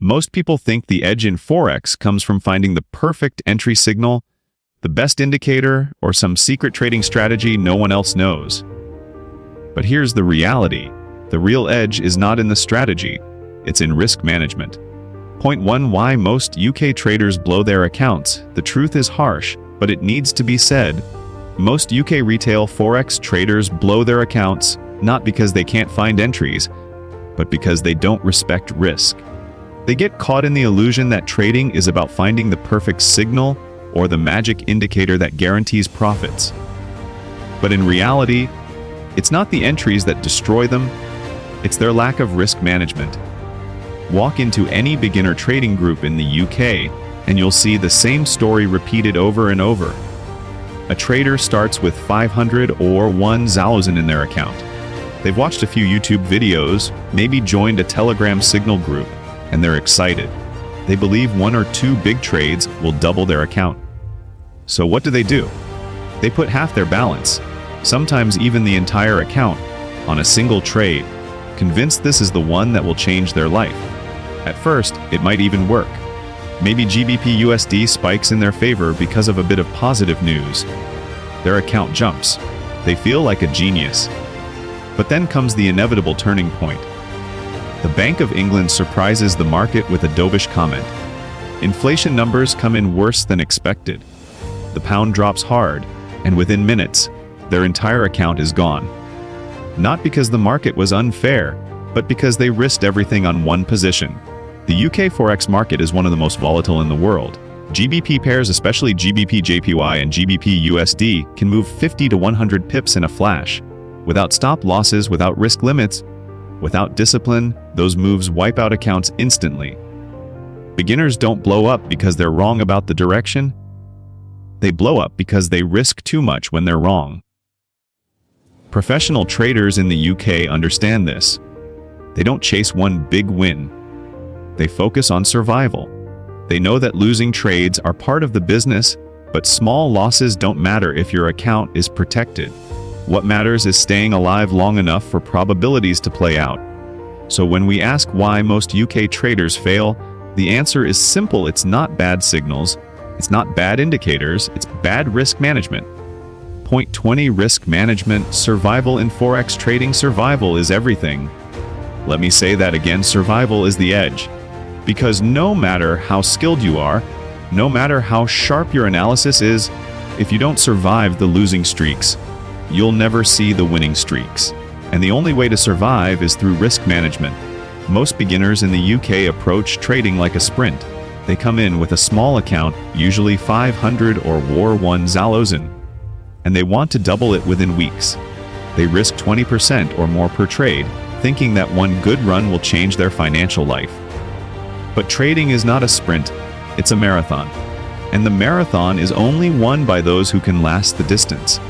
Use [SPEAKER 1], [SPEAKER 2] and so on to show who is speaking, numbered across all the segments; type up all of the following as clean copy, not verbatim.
[SPEAKER 1] Most people think the edge in Forex comes from finding the perfect entry signal, the best indicator, or some secret trading strategy no one else knows. But here's the reality. The real edge is not in the strategy, it's in risk management. Point 1. Why most UK traders blow their accounts. The truth is harsh, but it needs to be said. Most UK retail Forex traders blow their accounts not because they can't find entries, but because they don't respect risk. They get caught in the illusion that trading is about finding the perfect signal or the magic indicator that guarantees profits. But in reality, it's not the entries that destroy them, it's their lack of risk management. Walk into any beginner trading group in the UK and you'll see the same story repeated over and over. A trader starts with 500 or 1,000 in their account. They've watched a few YouTube videos, maybe joined a Telegram signal group, and they're excited. They believe 1 or 2 big trades will double their account. So what do? They put half their balance, sometimes even the entire account, on a single trade, convinced this is the one that will change their life. At first, it might even work. Maybe GBP USD spikes in their favor because of a bit of positive news. Their account jumps. They feel like a genius. But then comes the inevitable turning point. The Bank of England surprises the market with a dovish comment. Inflation numbers come in worse than expected. The pound drops hard, and within minutes, their entire account is gone. Not because the market was unfair, but because they risked everything on one position. The UK Forex market is one of the most volatile in the world. GBP pairs, especially GBP JPY and GBP USD, can move 50 to 100 pips in a flash. Without stop losses, without risk limits, without discipline, those moves wipe out accounts instantly. Beginners don't blow up because they're wrong about the direction. They blow up because they risk too much when they're wrong. Professional traders in the UK understand this. They don't chase one big win. They focus on survival. They know that losing trades are part of the business, but small losses don't matter if your account is protected. What matters is staying alive long enough for probabilities to play out. So when we ask why most UK traders fail, the answer is simple. It's not bad signals, it's not bad indicators, it's bad risk management. Point 20. Risk management. Survival in Forex trading. Survival is everything. Let me say that again. Survival is the edge. Because no matter how skilled you are, no matter how sharp your analysis is, if you don't survive the losing streaks, you'll never see the winning streaks. And the only way to survive is through risk management. Most beginners in the UK approach trading like a sprint. They come in with a small account, usually 500 or 1,000, and they want to double it within weeks. They risk 20% or more per trade, thinking that one good run will change their financial life. But trading is not a sprint, it's a marathon. And the marathon is only won by those who can last the distance.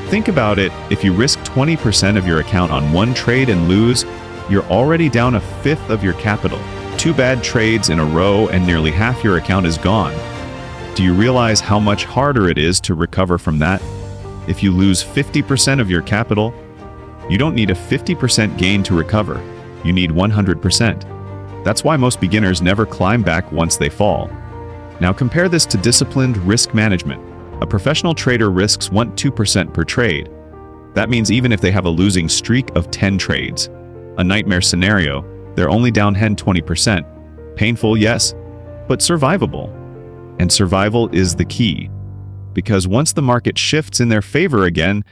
[SPEAKER 1] Think about it, if you risk 20% of your account on one trade and lose, you're already down 1/5 of your capital. 2 bad trades in a row and nearly half your account is gone. Do you realize how much harder it is to recover from that? If you lose 50% of your capital, you don't need a 50% gain to recover. You need 100%. That's why most beginners never climb back once they fall. Now compare this to disciplined risk management. A professional trader risks 1–2% per trade. That means even if they have a losing streak of 10 trades, a nightmare scenario, they're only down 20%. Painful, yes, but survivable. And survival is the key. Because once the market shifts in their favor again,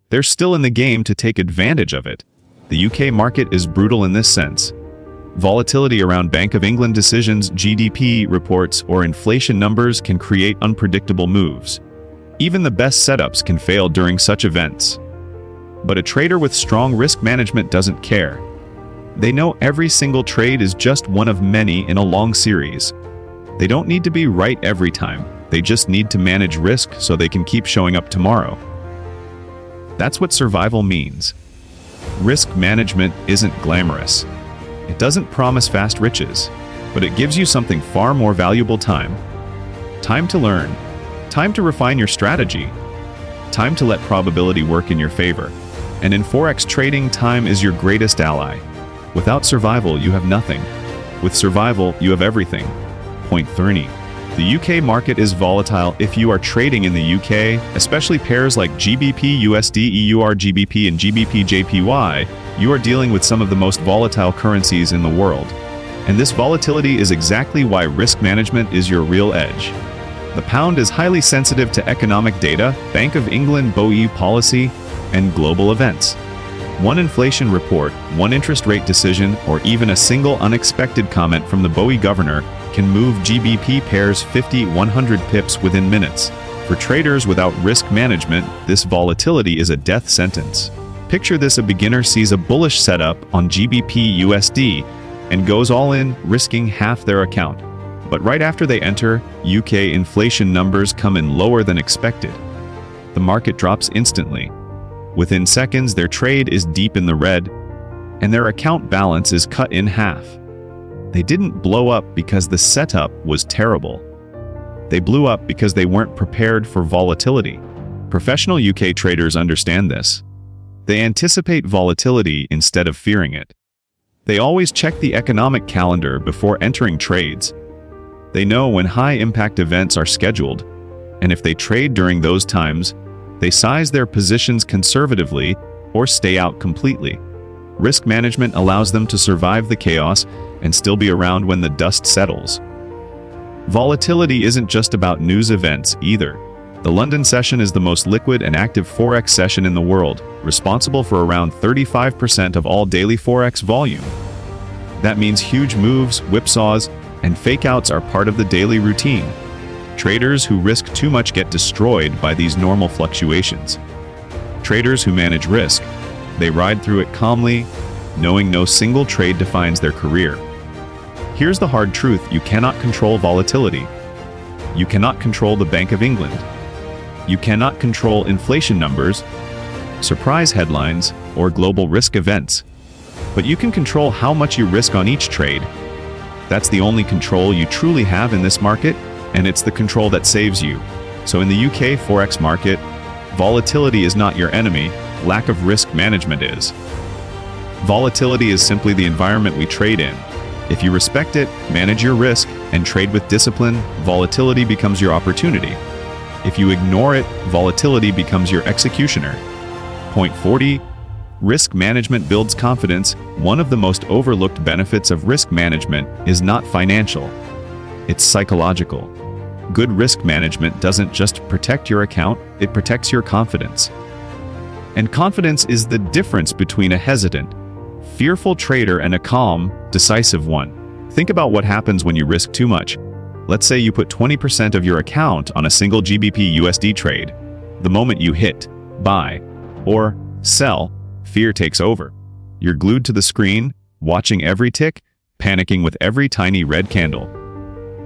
[SPEAKER 1] they're still in the game to take advantage of it. The UK market is brutal in this sense. Volatility around Bank of England decisions, GDP reports, or inflation numbers can create unpredictable moves. Even the best setups can fail during such events. But a trader with strong risk management doesn't care. They know every single trade is just one of many in a long series. They don't need to be right every time. They just need to manage risk so they can keep showing up tomorrow. That's what survival means. Risk management isn't glamorous. It doesn't promise fast riches, but it gives you something far more valuable: time. Time to learn. Time to refine your strategy. Time to let probability work in your favor. And in Forex trading, time is your greatest ally. Without survival, you have nothing. With survival, you have everything. Point 30. The UK market is volatile. If you are trading in the UK, especially pairs like GBP USD, EUR GBP, and GBP JPY, you are dealing with some of the most volatile currencies in the world. And this volatility is exactly why risk management is your real edge. The pound is highly sensitive to economic data, Bank of England BOE policy, and global events. One inflation report, one interest rate decision, or even a single unexpected comment from the BOE governor can move GBP pairs 50-100 pips within minutes. For traders without risk management, this volatility is a death sentence. Picture this: a beginner sees a bullish setup on GBP USD and goes all in, risking half their account. But right after they enter, UK inflation numbers come in lower than expected. The market drops instantly. Within seconds, their trade is deep in the red, and their account balance is cut in half. They didn't blow up because the setup was terrible. They blew up because they weren't prepared for volatility. Professional UK traders understand this. They anticipate volatility instead of fearing it. They always check the economic calendar before entering trades. They know when high-impact events are scheduled, and if they trade during those times, they size their positions conservatively or stay out completely. Risk management allows them to survive the chaos and still be around when the dust settles. Volatility isn't just about news events either. The London session is the most liquid and active Forex session in the world, responsible for around 35% of all daily Forex volume. That means huge moves, whipsaws, and fakeouts are part of the daily routine. Traders who risk too much get destroyed by these normal fluctuations. Traders who manage risk, they ride through it calmly, knowing no single trade defines their career. Here's the hard truth: you cannot control volatility. You cannot control the Bank of England. You cannot control inflation numbers, surprise headlines, or global risk events. But you can control how much you risk on each trade. That's the only control you truly have in this market, and it's the control that saves you. So in the UK Forex market, volatility is not your enemy, lack of risk management is. Volatility is simply the environment we trade in. If you respect it, manage your risk, and trade with discipline, volatility becomes your opportunity. If you ignore it, volatility becomes your executioner. Point 40. Risk management builds confidence. One of the most overlooked benefits of risk management is not financial. It's psychological. Good risk management doesn't just protect your account, it protects your confidence. And confidence is the difference between a hesitant, fearful trader and a calm, decisive one. Think about what happens when you risk too much. Let's say you put 20% of your account on a single GBP USD trade. The moment you hit buy or sell, fear takes over. You're glued to the screen, watching every tick, panicking with every tiny red candle.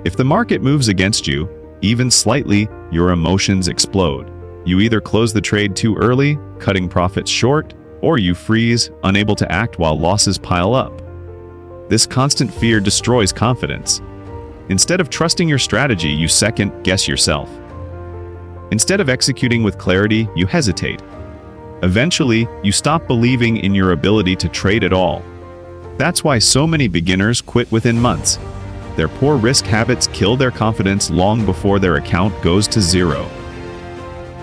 [SPEAKER 1] If the market moves against you, even slightly, your emotions explode. You either close the trade too early, cutting profits short, or you freeze, unable to act while losses pile up. This constant fear destroys confidence. Instead of trusting your strategy, you second-guess yourself. Instead of executing with clarity, you hesitate. Eventually, you stop believing in your ability to trade at all. That's why so many beginners quit within months. Their poor risk habits kill their confidence long before their account goes to zero.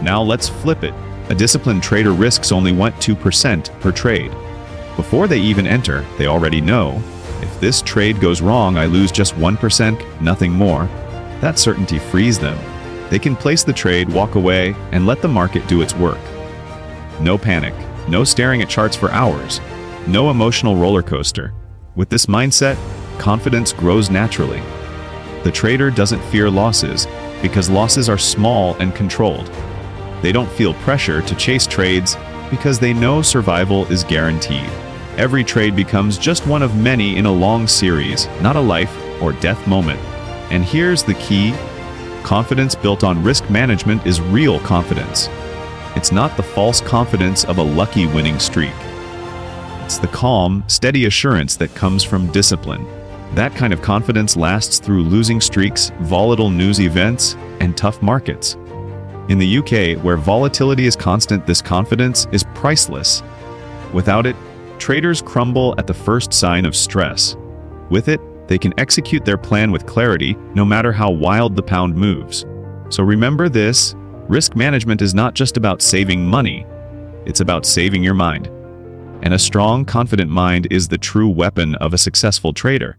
[SPEAKER 1] Now let's flip it. A disciplined trader risks only 2% per trade. Before they even enter, they already know, if this trade goes wrong, I lose just 1%, nothing more. That certainty frees them. They can place the trade, walk away, and let the market do its work. No panic, no staring at charts for hours, no emotional roller coaster. With this mindset, confidence grows naturally. The trader doesn't fear losses because losses are small and controlled. They don't feel pressure to chase trades because they know survival is guaranteed. Every trade becomes just one of many in a long series, not a life or death moment. And here's the key: confidence built on risk management is real confidence. It's not the false confidence of a lucky winning streak. It's the calm, steady assurance that comes from discipline. That kind of confidence lasts through losing streaks, volatile news events, and tough markets. In the UK, where volatility is constant, this confidence is priceless. Without it, traders crumble at the first sign of stress. With it, They can execute their plan with clarity, no matter how wild the pound moves. So remember this, risk management is not just about saving money, it's about saving your mind. And a strong, confident mind is the true weapon of a successful trader.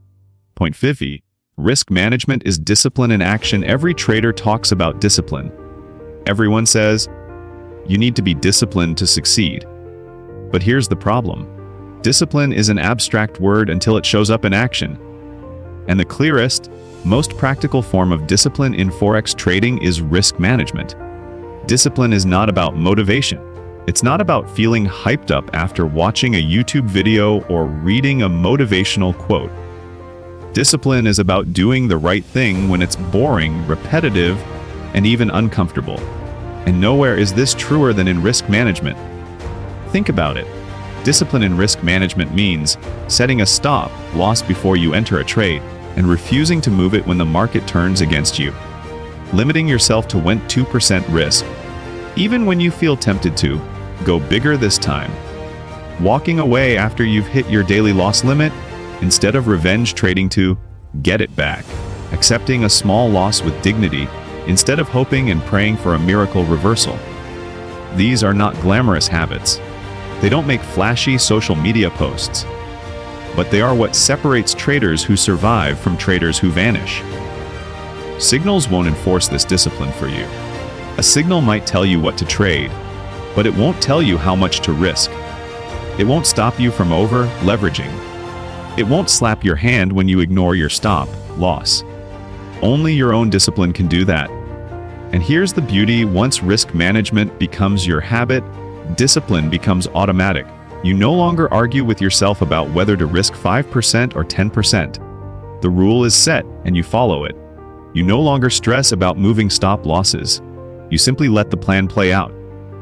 [SPEAKER 1] Point 50. Risk management is discipline in action. Every trader talks about discipline. Everyone says, you need to be disciplined to succeed. But here's the problem. Discipline is an abstract word until it shows up in action. And the clearest, most practical form of discipline in Forex trading is risk management. Discipline is not about motivation. It's not about feeling hyped up after watching a YouTube video or reading a motivational quote. Discipline is about doing the right thing when it's boring, repetitive, and even uncomfortable. And nowhere is this truer than in risk management. Think about it. Discipline in risk management means setting a stop loss before you enter a trade and refusing to move it when the market turns against you. Limiting yourself to 2% risk. Even when you feel tempted to, go bigger this time. Walking away after you've hit your daily loss limit instead of revenge trading to get it back. Accepting a small loss with dignity instead of hoping and praying for a miracle reversal. These are not glamorous habits. They don't make flashy social media posts. But they are what separates traders who survive from traders who vanish. Signals won't enforce this discipline for you. A signal might tell you what to trade, but it won't tell you how much to risk. It won't stop you from over-leveraging. It won't slap your hand when you ignore your stop loss. Only your own discipline can do that. And here's the beauty: once risk management becomes your habit, discipline becomes automatic. You no longer argue with yourself about whether to risk 5% or 10%. The rule is set, and you follow it. You no longer stress about moving stop losses. You simply let the plan play out.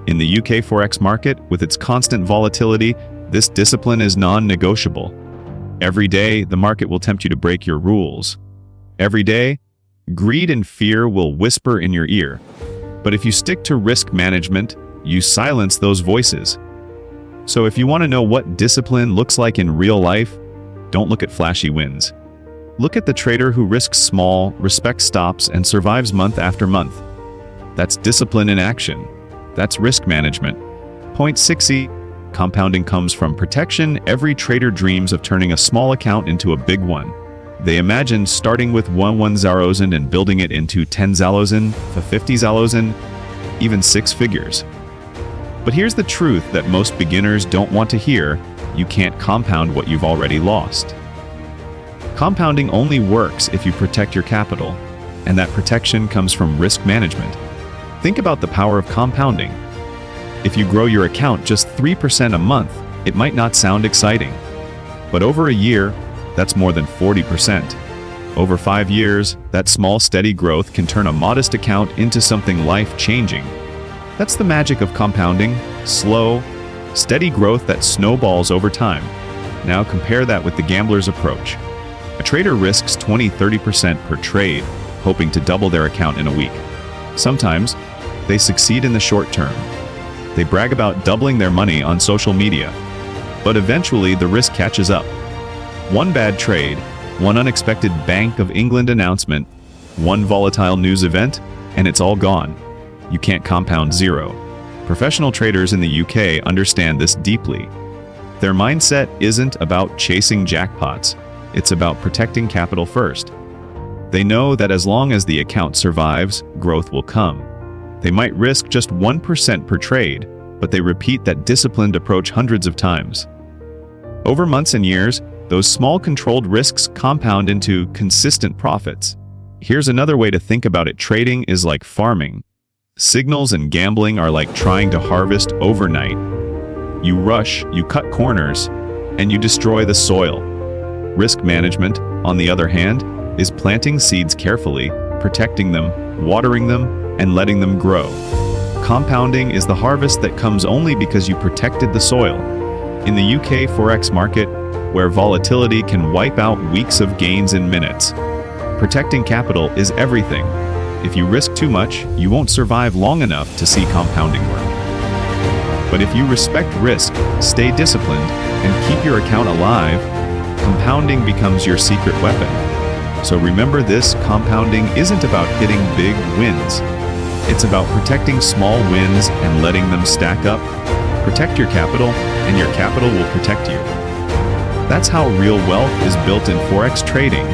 [SPEAKER 1] In the UK Forex market, with its constant volatility, this discipline is non-negotiable. Every day, the market will tempt you to break your rules. Every day, greed and fear will whisper in your ear. But if you stick to risk management, you silence those voices. So if you want to know what discipline looks like in real life, don't look at flashy wins. Look at the trader who risks small, respects stops, and survives month after month. That's discipline in action. That's risk management. Point 60. Compounding comes from protection. Every trader dreams of turning a small account into a big one. They imagine starting with 1,000 and building it into 10,000, 50,000, even 6 figures. But here's the truth that most beginners don't want to hear: you can't compound what you've already lost. Compounding only works if you protect your capital, and that protection comes from risk management. Think about the power of compounding. If you grow your account just 3% a month, it might not sound exciting. But over a year, that's more than 40%. Over 5 years, that small steady growth can turn a modest account into something life-changing. That's the magic of compounding: slow, steady growth that snowballs over time. Now compare that with the gambler's approach. A trader risks 20–30% per trade, hoping to double their account in a week. Sometimes, they succeed in the short term. They brag about doubling their money on social media. But eventually, the risk catches up. One bad trade, one unexpected Bank of England announcement, one volatile news event, and it's all gone. You can't compound zero. Professional traders in the UK understand this deeply. Their mindset isn't about chasing jackpots. It's about protecting capital first. They know that as long as the account survives, growth will come. They might risk just 1% per trade, but they repeat that disciplined approach hundreds of times. Over months and years, those small controlled risks compound into consistent profits. Here's another way to think about it: trading is like farming. Signals and gambling are like trying to harvest overnight. You rush, you cut corners, and you destroy the soil. Risk management, on the other hand, is planting seeds carefully, protecting them, watering them, and letting them grow. Compounding is the harvest that comes only because you protected the soil. In the UK Forex market, where volatility can wipe out weeks of gains in minutes, protecting capital is everything. If you risk too much, you won't survive long enough to see compounding work. But if you respect risk, stay disciplined, and keep your account alive, compounding becomes your secret weapon. So remember this, compounding isn't about hitting big wins. It's about protecting small wins and letting them stack up. Protect your capital, and your capital will protect you. That's how real wealth is built in Forex trading.